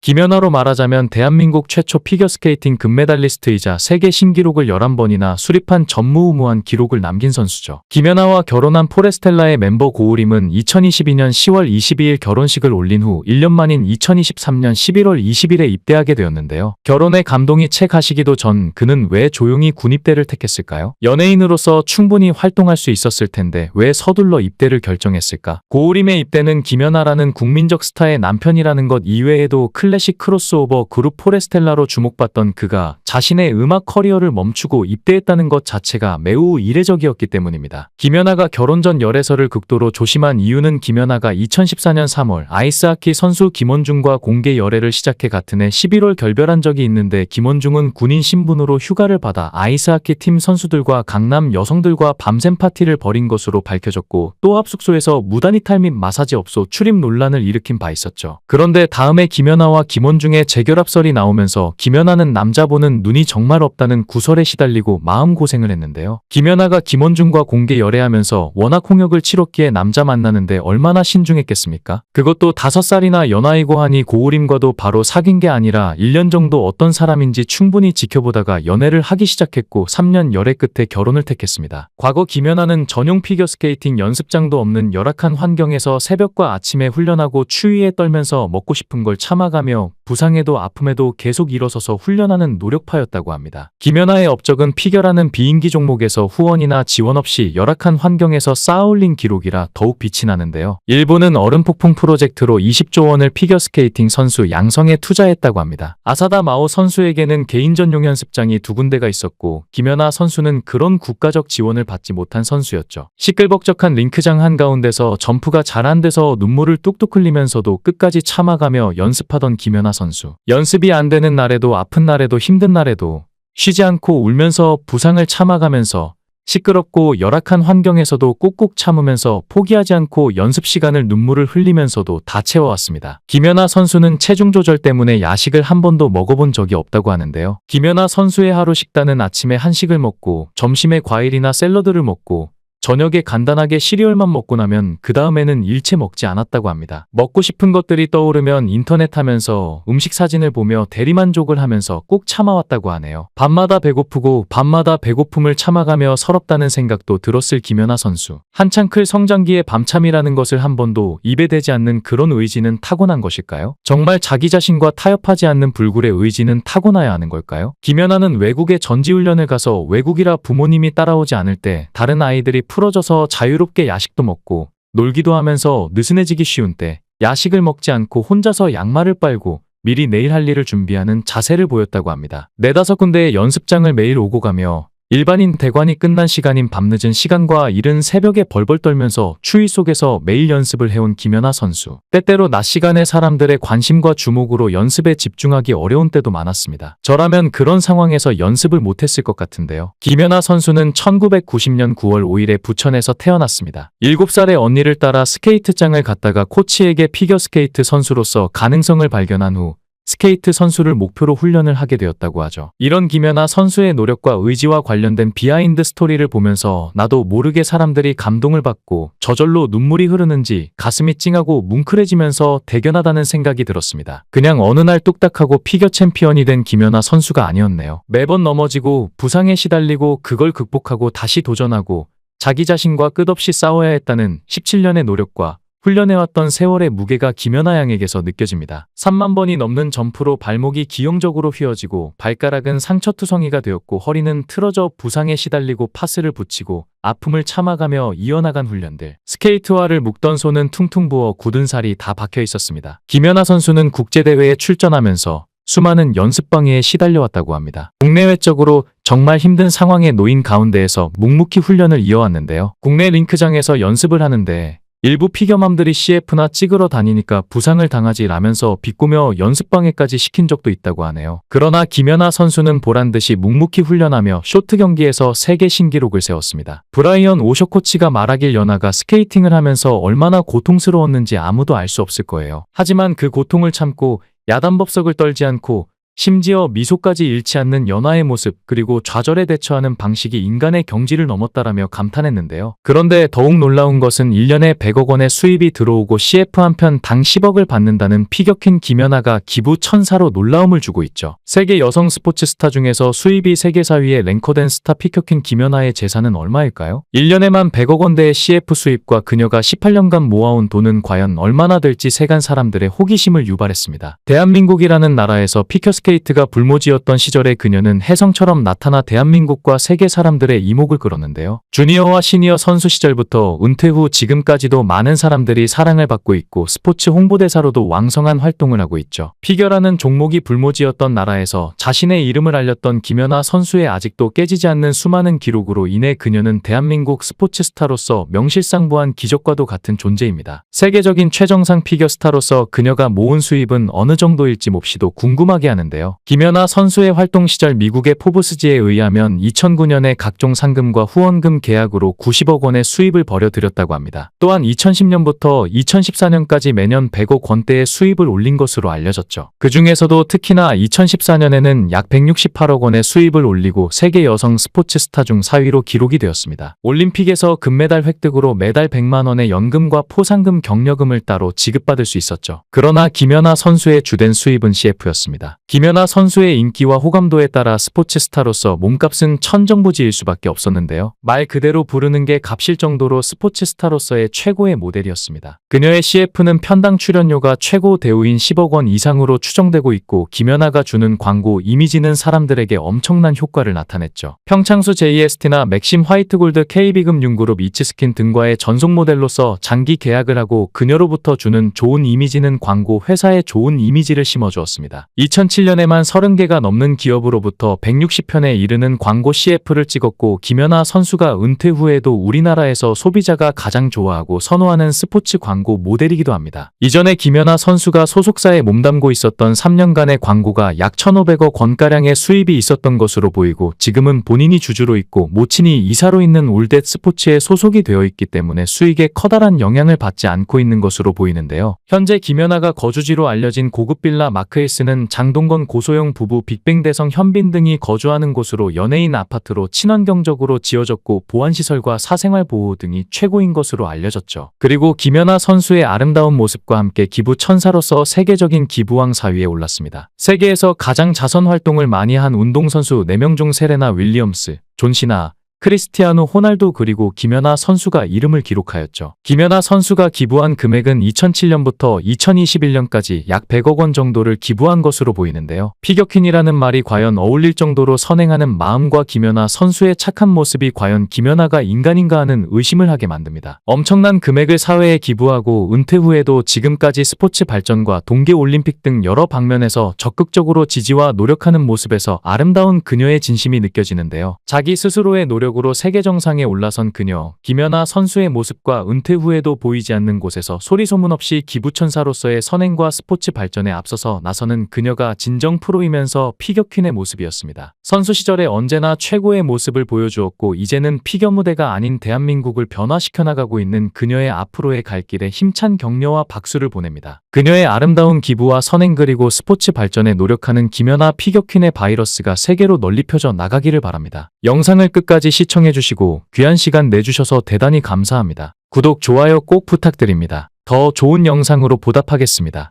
김연아로 말하자면 대한민국 최초 피겨스케이팅 금메달리스트이자 세계 신기록을 11번이나 수립한 전무후무한 기록을 남긴 선수죠. 김연아와 결혼한 포레스텔라의 멤버 고우림은 2022년 10월 22일 결혼식을 올린 후 1년 만인 2023년 11월 20일에 입대하게 되었는데요. 결혼에 감동이 채 가시기도 전 그는 왜 조용히 군입대를 택했을까요? 연예인으로서 충분히 활동할 수 있었을 텐데 왜 서둘러 입대를 결정했을까? 고우림의 입대는 김연아라는 국민적 스타의 남편이라는 것 이외에도 클래식 크로스오버 그룹 포레스텔라로 주목받던 그가 자신의 음악 커리어를 멈추고 입대했다는 것 자체가 매우 이례적이었기 때문입니다. 김연아가 결혼 전 열애설을 극도로 조심한 이유는 김연아가 2014년 3월 아이스하키 선수 김원중과 공개 열애를 시작해 같은 해 11월 결별한 적이 있는데 김원중은 군인 신분으로 휴가를 받아 아이스하키 팀 선수들과 강남 여성들과 밤샘 파티를 벌인 것으로 밝혀졌고 또 합숙소에서 무단이탈 및 마사지업소 출입 논란을 일으킨 바 있었죠. 그런데 다음에 김연아와 김원중의 재결합설이 나오면서 김연아는 남자 보는 눈이 정말 없다는 구설에 시달리고 마음고생을 했는데요. 김연아가 김원중과 공개 열애하면서 워낙 홍역을 치렀기에 남자 만나는데 얼마나 신중했겠습니까? 그것도 5살이나 연하이고 하니 고우림과도 바로 사귄 게 아니라 1년 정도 어떤 사람인지 충분히 지켜보다가 연애를 하기 시작했고 3년 열애 끝에 결혼을 택했습니다. 과거 김연아는 전용 피겨스케이팅 연습장도 없는 열악한 환경에서 새벽과 아침에 훈련하고 추위에 떨면서 먹고 싶은 걸 참아가며 부상에도 아픔에도 계속 일어서서 훈련하는 노력파였다고 합니다. 김연아의 업적은 피겨라는 비인기 종목에서 후원이나 지원 없이 열악한 환경에서 쌓아올린 기록이라 더욱 빛이 나는데요. 일본은 얼음폭풍 프로젝트로 20조 원을 피겨스케이팅 선수 양성에 투자했다고 합니다. 아사다 마오 선수에게는 개인 전용 연습장이 2군데가 있었고 김연아 선수는 그런 국가적 지원을 받지 못한 선수였죠. 시끌벅적한 링크장 한가운데서 점프가 잘 안 돼서 눈물을 뚝뚝 흘리면서도 끝까지 참아가며 연습하던 김연아 선수. 연습이 안 되는 날에도 아픈 날에도 힘든 날에도 쉬지 않고 울면서 부상을 참아가면서 시끄럽고 열악한 환경에서도 꾹꾹 참으면서 포기하지 않고 연습 시간을 눈물을 흘리면서도 다 채워왔습니다. 김연아 선수는 체중 조절 때문에 야식을 한 번도 먹어본 적이 없다고 하는데요. 김연아 선수의 하루 식단은 아침에 한식을 먹고 점심에 과일이나 샐러드를 먹고 저녁에 간단하게 시리얼만 먹고 나면 그 다음에는 일체 먹지 않았다고 합니다. 먹고 싶은 것들이 떠오르면 인터넷 하면서 음식 사진을 보며 대리만족을 하면서 꼭 참아왔다고 하네요. 밤마다 배고프고 밤마다 배고픔을 참아가며 서럽다는 생각도 들었을 김연아 선수. 한창 클 성장기의 밤참이라는 것을 한 번도 입에 대지 않는 그런 의지는 타고난 것일까요? 정말 자기 자신과 타협하지 않는 불굴의 의지는 타고나야 하는 걸까요? 김연아는 외국에 전지훈련을 가서 외국이라 부모님이 따라오지 않을 때 다른 아이들이 풀어져서 자유롭게 야식도 먹고 놀기도 하면서 느슨해지기 쉬운 때 야식을 먹지 않고 혼자서 양말을 빨고 미리 내일 할 일을 준비하는 자세를 보였다고 합니다. 4-5군데의 연습장을 매일 오고 가며 일반인 대관이 끝난 시간인 밤늦은 시간과 이른 새벽에 벌벌 떨면서 추위 속에서 매일 연습을 해온 김연아 선수. 때때로 낮 시간에 사람들의 관심과 주목으로 연습에 집중하기 어려운 때도 많았습니다. 저라면 그런 상황에서 연습을 못했을 것 같은데요. 김연아 선수는 1990년 9월 5일에 부천에서 태어났습니다. 7살의 언니를 따라 스케이트장을 갔다가 코치에게 피겨스케이트 선수로서 가능성을 발견한 후 스케이트 선수를 목표로 훈련을 하게 되었다고 하죠. 이런 김연아 선수의 노력과 의지와 관련된 비하인드 스토리를 보면서 나도 모르게 사람들이 감동을 받고 저절로 눈물이 흐르는지 가슴이 찡하고 뭉클해지면서 대견하다는 생각이 들었습니다. 그냥 어느 날 뚝딱하고 피겨 챔피언이 된 김연아 선수가 아니었네요. 매번 넘어지고 부상에 시달리고 그걸 극복하고 다시 도전하고 자기 자신과 끝없이 싸워야 했다는 17년의 노력과 훈련해왔던 세월의 무게가 김연아 양에게서 느껴집니다. 3만 번이 넘는 점프로 발목이 기형적으로 휘어지고 발가락은 상처투성이가 되었고 허리는 틀어져 부상에 시달리고 파스를 붙이고 아픔을 참아가며 이어나간 훈련들. 스케이트화를 묶던 손은 퉁퉁 부어 굳은 살이 다 박혀 있었습니다. 김연아 선수는 국제대회에 출전하면서 수많은 연습방해에 시달려왔다고 합니다. 국내외적으로 정말 힘든 상황에 놓인 가운데에서 묵묵히 훈련을 이어왔는데요. 국내 링크장에서 연습을 하는데 일부 피겨맘들이 CF나 찍으러 다니니까 부상을 당하지 라면서 비꼬며 연습방해까지 시킨 적도 있다고 하네요. 그러나 김연아 선수는 보란듯이 묵묵히 훈련하며 쇼트 경기에서 세계 신기록을 세웠습니다. 브라이언 오셔 코치가 말하길 연아가 스케이팅을 하면서 얼마나 고통스러웠는지 아무도 알 수 없을 거예요. 하지만 그 고통을 참고 야단법석을 떨지 않고 심지어 미소까지 잃지 않는 연하의 모습, 그리고 좌절에 대처하는 방식이 인간의 경지를 넘었다라며 감탄했는데요. 그런데 더욱 놀라운 것은 1년에 100억 원의 수입이 들어오고 CF 한 편 당 10억을 받는다는 피겨킨 김연아가 기부 천사로 놀라움을 주고 있죠. 세계 여성 스포츠 스타 중에서 수입이 세계 4위에 랭커된 스타 피겨킨 김연아의 재산은 얼마일까요? 1년에만 100억 원대의 CF 수입과 그녀가 18년간 모아온 돈은 과연 얼마나 될지 세간 사람들의 호기심을 유발했습니다. 대한민국이라는 나라에서 피겨스케이트가 불모지였던 시절에 그녀는 혜성처럼 나타나 대한민국과 세계 사람들의 이목을 끌었는데요. 주니어와 시니어 선수 시절부터 은퇴 후 지금까지도 많은 사람들이 사랑을 받고 있고 스포츠 홍보대사로도 왕성한 활동을 하고 있죠. 피겨라는 종목이 불모지였던 나라에서 자신의 이름을 알렸던 김연아 선수의 아직도 깨지지 않는 수많은 기록으로 인해 그녀는 대한민국 스포츠 스타로서 명실상부한 기적과도 같은 존재입니다. 세계적인 최정상 피겨 스타로서 그녀가 모은 수입은 어느 정도일지 몹시도 궁금하게 하는데요. 김연아 선수의 활동 시절 미국의 포브스지에 의하면 2009년에 각종 상금과 후원금 계약으로 90억 원의 수입을 벌여들였다고 합니다. 또한 2010년부터 2014년까지 매년 100억 원대의 수입을 올린 것으로 알려졌죠. 그 중에서도 특히나 2014년에는 약 168억 원의 수입을 올리고 세계 여성 스포츠 스타 중 4위로 기록이 되었습니다. 올림픽에서 금메달 획득으로 매달 100만 원의 연금과 포상금 격려금을 따로 지급받을 수 있었죠. 그러나 김연아 선수의 주된 수입은 CF였습니다. 김연아 선수의 인기와 호감도에 따라 스포츠 스타로서 몸값은 천정부지일 수밖에 없었는데요. 말 그대로 부르는 게 값일 정도로 스포츠 스타로서의 최고의 모델이었습니다. 그녀의 CF는 편당 출연료가 최고 대우인 10억 원 이상으로 추정되고 있고 김연아가 주는 광고 이미지는 사람들에게 엄청난 효과를 나타냈죠. 평창수 JST나 맥심 화이트골드 KB금융그룹 이츠스킨 등과의 전속 모델로서 장기 계약을 하고 그녀로부터 주는 좋은 이미지는 광고 회사에 좋은 이미지를 심어주었습니다. 2007년에만 30개가 넘는 기업으로부터 160편에 이르는 광고 CF를 찍었고 김연아 선수가 은퇴 후에도 우리나라에서 소비자가 가장 좋아하고 선호하는 스포츠 광고 모델이기도 합니다. 이전에 김연아 선수가 소속사에 몸담고 있었던 3년간의 광고가 약 1,500억 원가량의 수입이 있었던 것으로 보이고 지금은 본인이 주주로 있고 모친이 이사로 있는 올댓 스포츠에 소속이 되어 있기 때문에 수익에 커다란 영향을 받지 않고 있는 것으로 보이는데요. 현재 김연아가 거주지로 알려진 고급 빌라 마크힐스는 장동건 고소영 부부 빅뱅대성 현빈 등이 거주하는 곳으로 연예인 아파트로 친환경적으로 지어졌고 보안시설과 사생활 보호 등이 최고인 것으로 알려졌죠. 그리고 김연아 선수의 아름다운 모습과 함께 기부 천사로서 세계적인 기부왕 4위에 올랐습니다. 세계에서 가장 자선 활동을 많이 한 운동선수 4명 중 세레나 윌리엄스, 존 시나, 크리스티아노 호날두 그리고 김연아 선수가 이름을 기록하였죠. 김연아 선수가 기부한 금액은 2007년부터 2021년까지 약 100억 원 정도를 기부한 것으로 보이는데요. 피겨퀸이라는 말이 과연 어울릴 정도로 선행하는 마음과 김연아 선수의 착한 모습이 과연 김연아가 인간인가 하는 의심을 하게 만듭니다. 엄청난 금액을 사회에 기부하고 은퇴 후에도 지금까지 스포츠 발전과 동계올림픽 등 여러 방면에서 적극적으로 지지와 노력하는 모습에서 아름다운 그녀의 진심이 느껴지는데요. 자기 스스로의 노력으로 세계 정상에 올라선 그녀, 김연아 선수의 모습과 은퇴 후에도 보이지 않는 곳에서 소리소문 없이 기부천사로서의 선행과 스포츠 발전에 앞서서 나서는 그녀가 진정 프로이면서 피겨퀸의 모습이었습니다. 선수 시절에 언제나 최고의 모습을 보여주었고 이제는 피겨 무대가 아닌 대한민국을 변화시켜 나가고 있는 그녀의 앞으로의 갈 길에 힘찬 격려와 박수를 보냅니다. 그녀의 아름다운 기부와 선행 그리고 스포츠 발전에 노력하는 김연아 피겨퀸의 바이러스가 세계로 널리 펴져 나가기를 바랍니다. 영상을 끝까지 시청해주시고 귀한 시간 내주셔서 대단히 감사합니다. 구독, 좋아요 꼭 부탁드립니다. 더 좋은 영상으로 보답하겠습니다.